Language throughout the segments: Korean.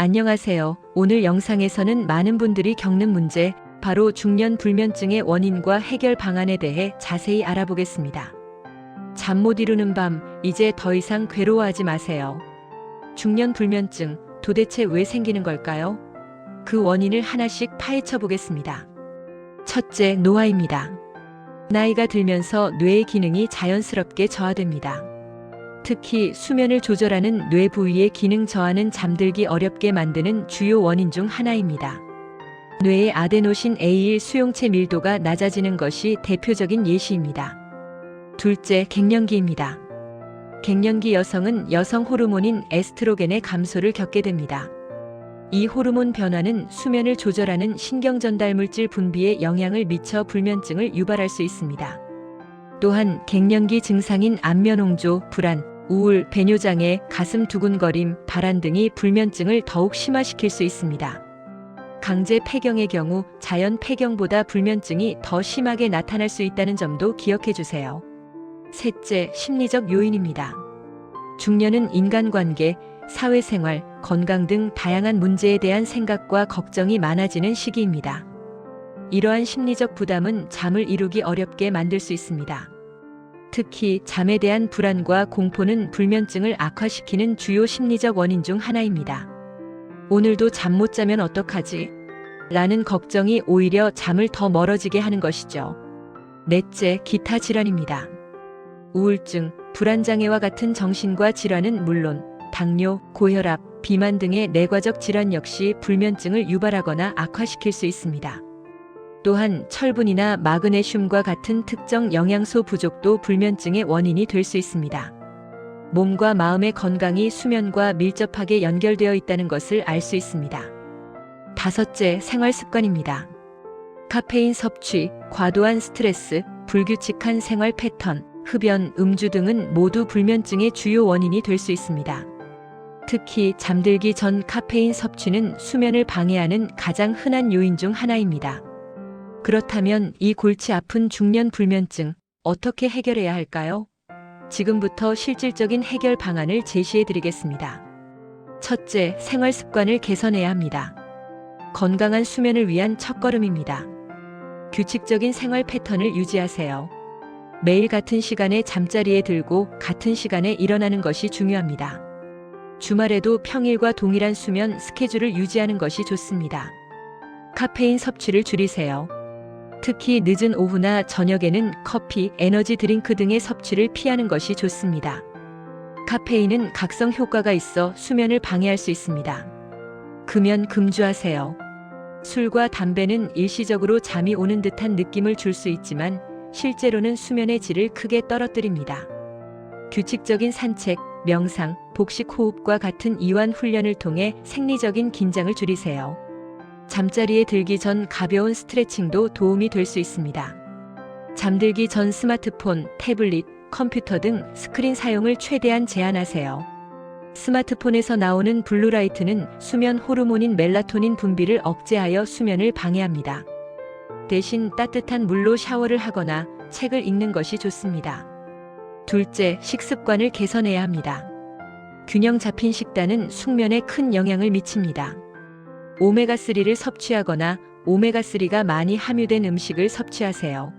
안녕하세요. 오늘 영상에서는 많은 분들이 겪는 문제, 바로 중년 불면증의 원인과 해결 방안에 대해 자세히 알아보겠습니다. 잠 못 이루는 밤, 이제 더 이상 괴로워하지 마세요. 중년 불면증, 도대체 왜 생기는 걸까요? 그 원인을 하나씩 파헤쳐 보겠습니다. 첫째, 노화입니다. 나이가 들면서 뇌의 기능이 자연스럽게 저하됩니다. 특히 수면을 조절하는 뇌 부위의 기능 저하는 잠들기 어렵게 만드는 주요 원인 중 하나입니다. 뇌의 아데노신 A1 수용체 밀도가 낮아지는 것이 대표적인 예시입니다. 둘째, 갱년기입니다. 갱년기 여성은 여성 호르몬인 에스트로겐의 감소를 겪게 됩니다. 이 호르몬 변화는 수면을 조절하는 신경전달 물질 분비에 영향을 미쳐 불면증을 유발할 수 있습니다. 또한 갱년기 증상인 안면홍조, 불안, 우울, 배뇨장애, 가슴 두근거림, 발한 등이 불면증을 더욱 심화시킬 수 있습니다. 강제 폐경의 경우 자연 폐경보다 불면증이 더 심하게 나타날 수 있다는 점도 기억해 주세요. 셋째, 심리적 요인입니다. 중년은 인간관계, 사회생활, 건강 등 다양한 문제에 대한 생각과 걱정이 많아지는 시기입니다. 이러한 심리적 부담은 잠을 이루기 어렵게 만들 수 있습니다. 특히 잠에 대한 불안과 공포는 불면증을 악화시키는 주요 심리적 원인 중 하나입니다. 오늘도 잠 못 자면 어떡하지? 라는 걱정이 오히려 잠을 더 멀어지게 하는 것이죠. 넷째, 기타 질환입니다. 우울증, 불안장애와 같은 정신과 질환은 물론 당뇨, 고혈압, 비만 등의 내과적 질환 역시 불면증을 유발하거나 악화시킬 수 있습니다. 또한 철분이나 마그네슘과 같은 특정 영양소 부족도 불면증의 원인이 될 수 있습니다. 몸과 마음의 건강이 수면과 밀접하게 연결되어 있다는 것을 알 수 있습니다. 다섯째, 생활 습관입니다. 카페인 섭취, 과도한 스트레스, 불규칙한 생활 패턴, 흡연, 음주 등은 모두 불면증의 주요 원인이 될 수 있습니다. 특히 잠들기 전 카페인 섭취는 수면을 방해하는 가장 흔한 요인 중 하나입니다. 그렇다면 이 골치 아픈 중년 불면증, 어떻게 해결해야 할까요? 지금부터 실질적인 해결 방안을 제시해 드리겠습니다. 첫째, 생활 습관을 개선해야 합니다. 건강한 수면을 위한 첫걸음입니다. 규칙적인 생활 패턴을 유지하세요. 매일 같은 시간에 잠자리에 들고 같은 시간에 일어나는 것이 중요합니다. 주말에도 평일과 동일한 수면 스케줄을 유지하는 것이 좋습니다. 카페인 섭취를 줄이세요. 특히 늦은 오후나 저녁에는 커피, 에너지 드링크 등의 섭취를 피하는 것이 좋습니다. 카페인은 각성 효과가 있어 수면을 방해할 수 있습니다. 금연 금주하세요. 술과 담배는 일시적으로 잠이 오는 듯한 느낌을 줄 수 있지만 실제로는 수면의 질을 크게 떨어뜨립니다. 규칙적인 산책, 명상, 복식 호흡과 같은 이완 훈련을 통해 생리적인 긴장을 줄이세요. 잠자리에 들기 전 가벼운 스트레칭도 도움이 될 수 있습니다. 잠들기 전 스마트폰, 태블릿, 컴퓨터 등 스크린 사용을 최대한 제한하세요. 스마트폰에서 나오는 블루라이트는 수면 호르몬인 멜라토닌 분비를 억제하여 수면을 방해합니다. 대신 따뜻한 물로 샤워를 하거나 책을 읽는 것이 좋습니다. 둘째, 식습관을 개선해야 합니다. 균형 잡힌 식단은 숙면에 큰 영향을 미칩니다. 오메가3를 섭취하거나 오메가3가 많이 함유된 음식을 섭취하세요.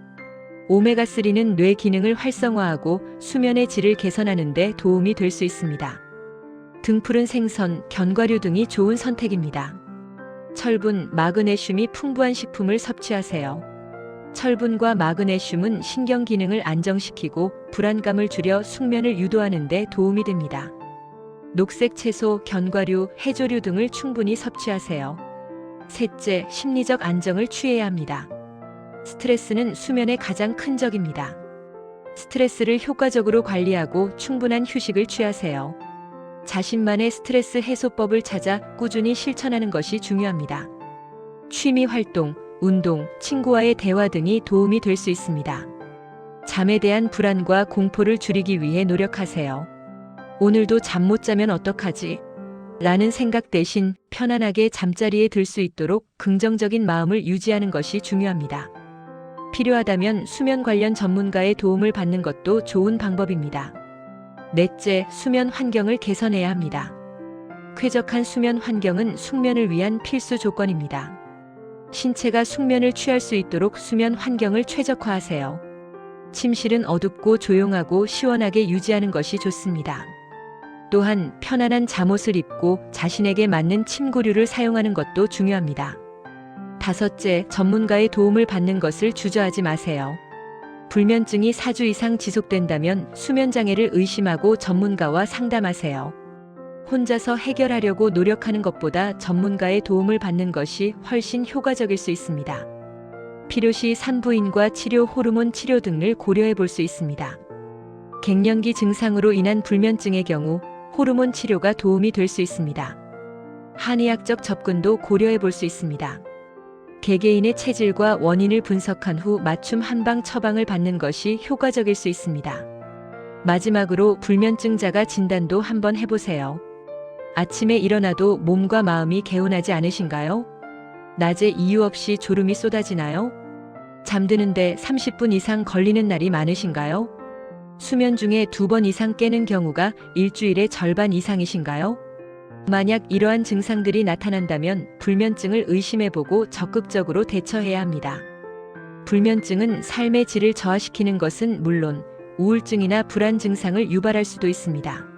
오메가3는 뇌 기능을 활성화하고 수면의 질을 개선하는 데 도움이 될 수 있습니다. 등푸른 생선, 견과류 등이 좋은 선택입니다. 철분, 마그네슘이 풍부한 식품을 섭취하세요. 철분과 마그네슘은 신경 기능을 안정시키고 불안감을 줄여 숙면을 유도하는 데 도움이 됩니다. 녹색 채소, 견과류, 해조류 등을 충분히 섭취하세요. 셋째, 심리적 안정을 취해야 합니다. 스트레스는 수면의 가장 큰 적입니다. 스트레스를 효과적으로 관리하고 충분한 휴식을 취하세요. 자신만의 스트레스 해소법을 찾아 꾸준히 실천하는 것이 중요합니다. 취미 활동, 운동, 친구와의 대화 등이 도움이 될 수 있습니다. 잠에 대한 불안과 공포를 줄이기 위해 노력하세요. 오늘도 잠 못 자면 어떡하지? 라는 생각 대신 편안하게 잠자리에 들 수 있도록 긍정적인 마음을 유지하는 것이 중요합니다. 필요하다면 수면 관련 전문가의 도움을 받는 것도 좋은 방법입니다. 넷째, 수면 환경을 개선해야 합니다. 쾌적한 수면 환경은 숙면을 위한 필수 조건입니다. 신체가 숙면을 취할 수 있도록 수면 환경을 최적화하세요. 침실은 어둡고 조용하고 시원하게 유지하는 것이 좋습니다. 또한 편안한 잠옷을 입고 자신에게 맞는 침구류를 사용하는 것도 중요합니다. 다섯째, 전문가의 도움을 받는 것을 주저하지 마세요. 불면증이 4주 이상 지속된다면 수면장애를 의심하고 전문가와 상담하세요. 혼자서 해결하려고 노력하는 것보다 전문가의 도움을 받는 것이 훨씬 효과적일 수 있습니다. 필요시 산부인과 치료, 호르몬 치료 등을 고려해 볼 수 있습니다. 갱년기 증상으로 인한 불면증의 경우 호르몬 치료가 도움이 될 수 있습니다. 한의학적 접근도 고려해 볼 수 있습니다. 개개인의 체질과 원인을 분석한 후 맞춤 한방 처방을 받는 것이 효과적일 수 있습니다. 마지막으로 불면증자가 진단도 한번 해보세요. 아침에 일어나도 몸과 마음이 개운하지 않으신가요? 낮에 이유 없이 졸음이 쏟아지나요? 잠드는데 30분 이상 걸리는 날이 많으신가요? 수면 중에 2번 이상 깨는 경우가 일주일의 절반 이상이신가요? 만약 이러한 증상들이 나타난다면 불면증을 의심해보고 적극적으로 대처해야 합니다. 불면증은 삶의 질을 저하시키는 것은 물론 우울증이나 불안 증상을 유발할 수도 있습니다.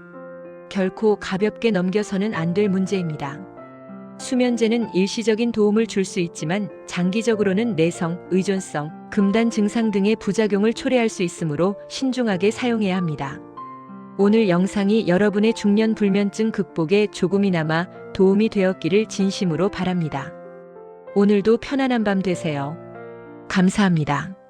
결코 가볍게 넘겨서는 안 될 문제입니다. 수면제는 일시적인 도움을 줄 수 있지만 장기적으로는 내성, 의존성, 금단 증상 등의 부작용을 초래할 수 있으므로 신중하게 사용해야 합니다. 오늘 영상이 여러분의 중년 불면증 극복에 조금이나마 도움이 되었기를 진심으로 바랍니다. 오늘도 편안한 밤 되세요. 감사합니다.